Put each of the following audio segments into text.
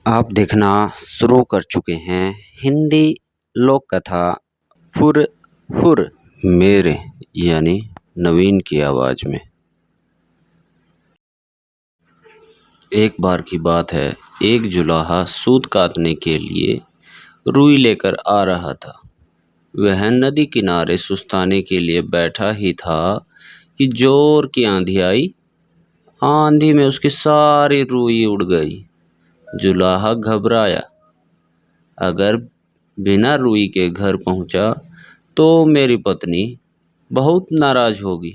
आप देखना शुरू कर चुके हैं हिंदी लोक कथा फुर फुर मेरे यानी नवीन की आवाज़ में। एक बार की बात है, एक जुलाहा सूत काटने के लिए रुई लेकर आ रहा था। वह नदी किनारे सुस्ताने के लिए बैठा ही था कि जोर की आंधी आई। आंधी में उसकी सारी रुई उड़ गई। जुलाहा घबराया। अगर बिना रुई के घर पहुंचा तो मेरी पत्नी बहुत नाराज होगी।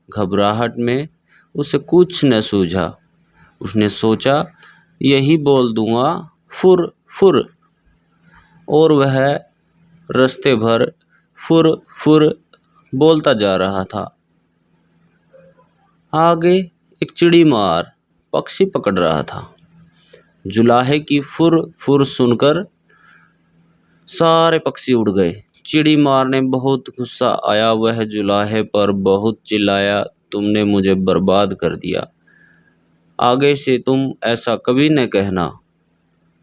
घबराहट में उसे कुछ न सूझा। उसने सोचा, यही बोल दूंगा, फुर फुर। और वह रास्ते भर फुर फुर बोलता जा रहा था। आगे एक चिड़ी मार पक्षी पकड़ रहा था। जुलाहे की फुर फुर सुनकर सारे पक्षी उड़ गए। चिड़ी मार ने बहुत गुस्सा आया। वह जुलाहे पर बहुत चिल्लाया, तुमने मुझे बर्बाद कर दिया। आगे से तुम ऐसा कभी न कहना।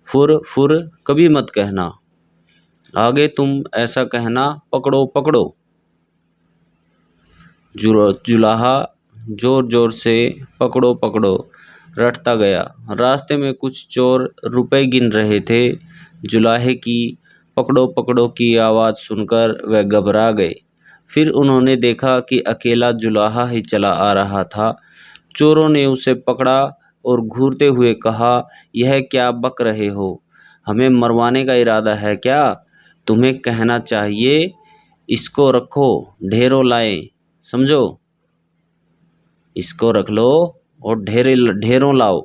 फुर फुर कभी मत कहना। आगे तुम ऐसा कहना, पकड़ो पकड़ो। जुलाहा जोर जोर से पकड़ो पकड़ो रटता गया। रास्ते में कुछ चोर रुपए गिन रहे थे। जुलाहे की पकड़ो पकड़ो की आवाज़ सुनकर वह घबरा गए। फिर उन्होंने देखा कि अकेला जुलाहा ही चला आ रहा था। चोरों ने उसे पकड़ा और घूरते हुए कहा, यह क्या बक रहे हो? हमें मरवाने का इरादा है क्या? तुम्हें कहना चाहिए, इसको रखो, ढेरों लाए, समझो। इसको रख लो और ढेरों लाओ।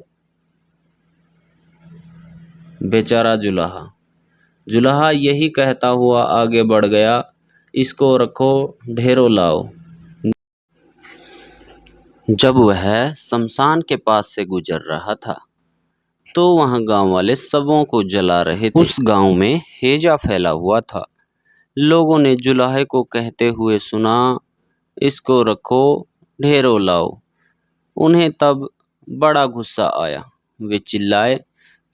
बेचारा जुलाहा यही कहता हुआ आगे बढ़ गया, इसको रखो, ढेरों लाओ। जब वह शमशान के पास से गुजर रहा था तो वहां गांव वाले शवों को जला रहे थे। उस गांव में हैजा फैला हुआ था। लोगों ने जुलाहे को कहते हुए सुना, इसको रखो, ढेरों लाओ। उन्हें तब बड़ा गुस्सा आया। वे चिल्लाए,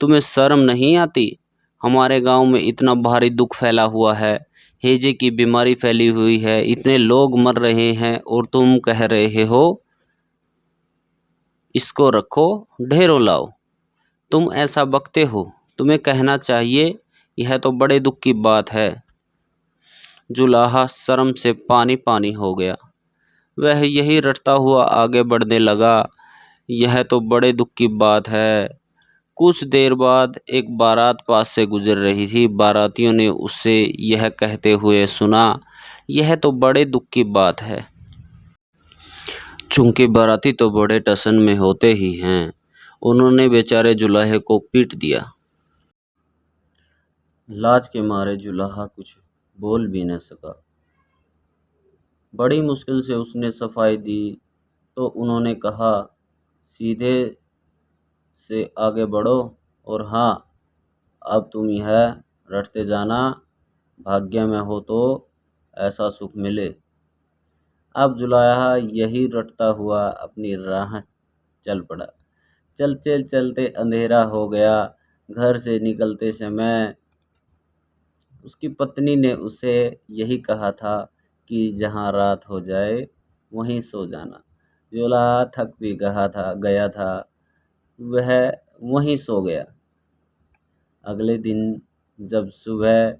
तुम्हें शर्म नहीं आती? हमारे गांव में इतना भारी दुख फैला हुआ है, हैजे की बीमारी फैली हुई है, इतने लोग मर रहे हैं और तुम कह रहे हो इसको रखो, ढेरों लाओ। तुम ऐसा बकते हो। तुम्हें कहना चाहिए, यह तो बड़े दुख की बात है। जुलाहा शर्म से पानी पानी हो गया। वह यही रटता हुआ आगे बढ़ने लगा, यह तो बड़े दुख की बात है। कुछ देर बाद एक बारात पास से गुजर रही थी। बारातियों ने उससे यह कहते हुए सुना, यह तो बड़े दुख की बात है। चूंकि बाराती तो बड़े टसन में होते ही हैं, उन्होंने बेचारे जुलाहे को पीट दिया। लाज के मारे जुलाहा कुछ बोल भी न सका। बड़ी मुश्किल से उसने सफाई दी तो उन्होंने कहा, सीधे से आगे बढ़ो और हाँ, अब तुम यह रटते जाना, भाग्य में हो तो ऐसा सुख मिले। अब जुलाहा यही रटता हुआ अपनी राह चल पड़ा। चलते चलते अंधेरा हो गया। घर से निकलते समय उसकी पत्नी ने उसे यही कहा था कि जहाँ रात हो जाए वहीं सो जाना। जुलाहा थक भी गया था, वह वहीं सो गया। अगले दिन जब सुबह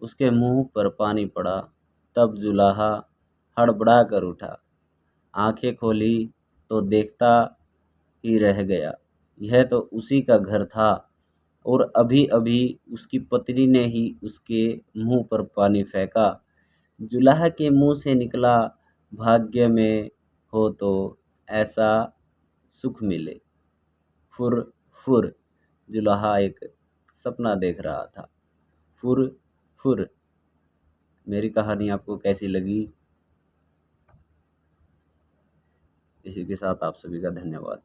उसके मुंह पर पानी पड़ा तब जुलाहा हड़बड़ा कर उठा। आंखें खोली तो देखता ही रह गया, यह तो उसी का घर था और अभी अभी उसकी पत्नी ने ही उसके मुंह पर पानी फेंका। जुलाहा के मुंह से निकला, भाग्य में हो तो ऐसा सुख मिले। फुर फुर। जुलाहा एक सपना देख रहा था। फुर फुर। मेरी कहानी आपको कैसी लगी? इसी के साथ आप सभी का धन्यवाद।